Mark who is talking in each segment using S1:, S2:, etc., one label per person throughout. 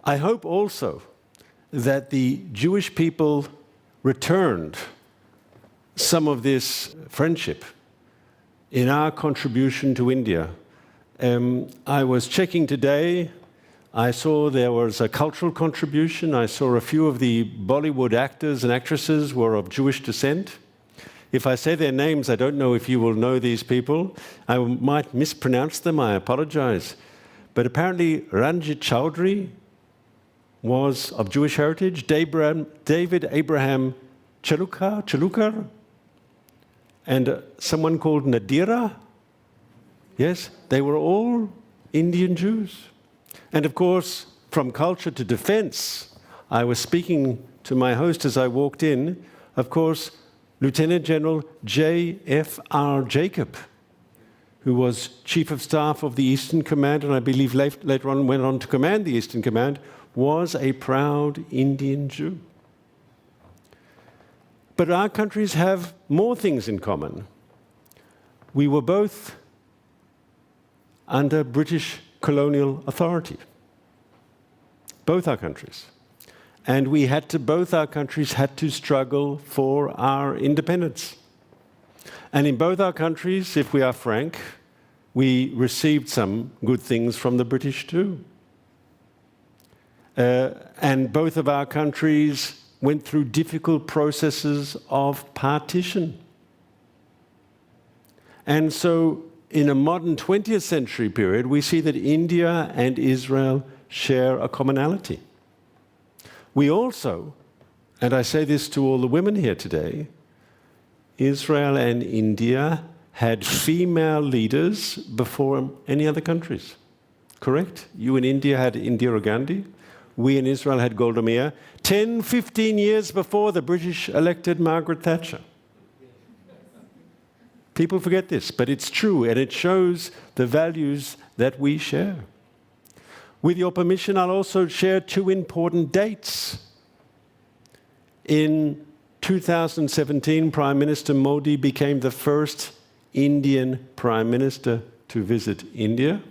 S1: I hope also that the Jewish people returned some of this friendship in our contribution to India. I was checking today, I saw there was a cultural contribution. I saw a few of the Bollywood actors and actresses were of Jewish descent. If I say their names, I don't know if you will know these people. I might mispronounce them, I apologize. But apparently Ranjit Chowdhury was of Jewish heritage, David Abraham Chalukar, and someone called Nadira. Yes, they were all Indian Jews. And of course, from culture to defense, I was speaking to my host as I walked in, of course, Lieutenant General J.F.R. Jacob, who was Chief of Staff of the Eastern Command, and I believe later on went on to command the Eastern Command, was a proud Indian Jew. But our countries have more things in common. We were both under British colonial authority, both our countries. And both our countries had to struggle for our independence. And in both our countries, if we are frank, we received some good things from the British too. And both of our countries went through difficult processes of partition. And so in a modern 20th century period, we see that India and Israel share a commonality. We also, and I say this to all the women here today, Israel and India had female leaders before any other countries. Correct? You in India had Indira Gandhi. We in Israel had Golda Meir. 10, 15 years before the British elected Margaret Thatcher. People forget this, but it's true, and it shows the values that we share. With your permission, I'll also share two important dates. In 2017, Prime Minister Modi became the first Indian Prime Minister to visit Israel,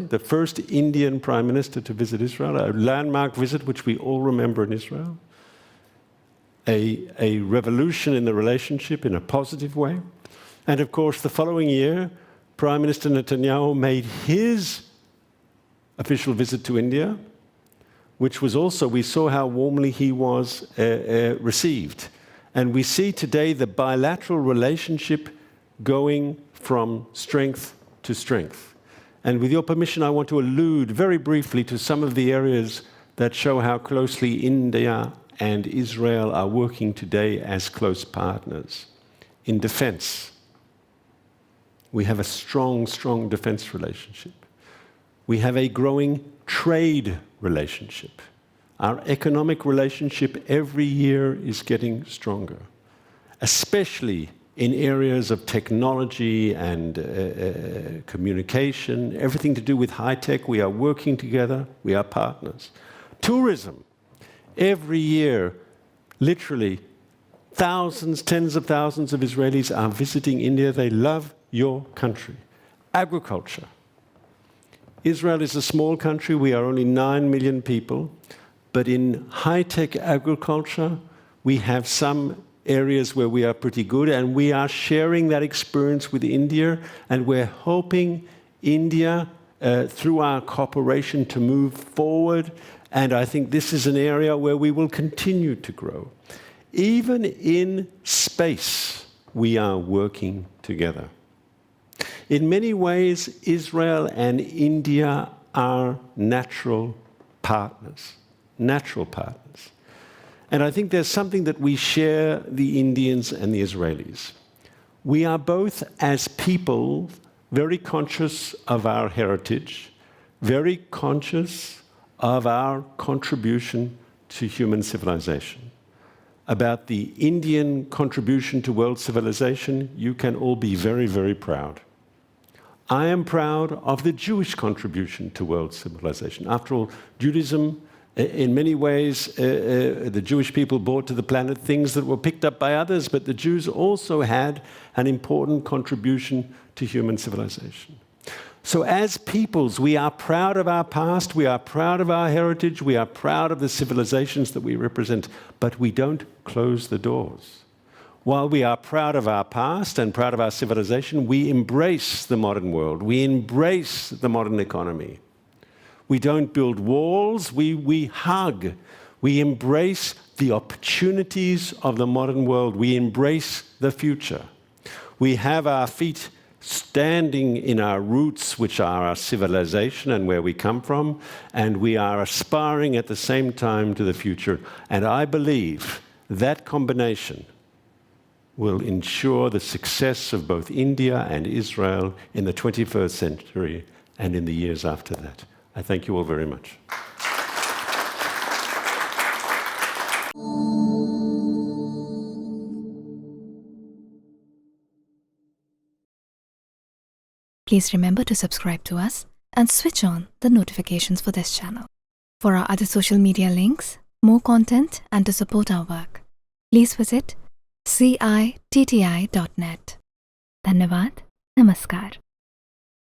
S1: the first Indian Prime Minister to visit Israel, a landmark visit which we all remember in Israel. A revolution in the relationship in a positive way. And of course, the following year, Prime Minister Netanyahu made his official visit to India, which was also, we saw how warmly he was received. And we see today the bilateral relationship going from strength to strength. And with your permission, I want to allude very briefly to some of the areas that show how closely India and Israel are working today as close partners. In defense, we have a strong, strong defense relationship. We have a growing trade relationship. Our economic relationship every year is getting stronger, especially in areas of technology and communication, everything to do with high tech. We are working together, we are partners. Tourism. Every year, literally, thousands, tens of thousands of Israelis are visiting India. They love your country. Agriculture. Israel is a small country. We are only 9 million people. But in high-tech agriculture, we have some areas where we are pretty good, and we are sharing that experience with India, and we're hoping India, through our cooperation, to move forward. And I think this is an area where we will continue to grow. Even in space, we are working together. In many ways, Israel and India are natural partners. Natural partners. And I think there's something that we share, the Indians and the Israelis. We are both, as people, very conscious of our heritage, very conscious of our contribution to human civilization. About the Indian contribution to world civilization, you can all be very, very proud. I am proud of the Jewish contribution to world civilization. After all, Judaism, in many ways, the Jewish people brought to the planet things that were picked up by others, but the Jews also had an important contribution to human civilization. So as peoples, we are proud of our past, we are proud of our heritage, we are proud of the civilizations that we represent, but we don't close the doors. While we are proud of our past and proud of our civilization, we embrace the modern world, we embrace the modern economy. We don't build walls, we hug. We embrace the opportunities of the modern world. We embrace the future. We have our feet standing in our roots, which are our civilization and where we come from, and we are aspiring at the same time to the future. And I believe that combination will ensure the success of both India and Israel in the 21st century and in the years after that. I thank you all very much.
S2: Please remember to subscribe to us and switch on the notifications for this channel. For our other social media links, more content, and to support our work, please visit citti.net. Dhanyavad. Namaskar.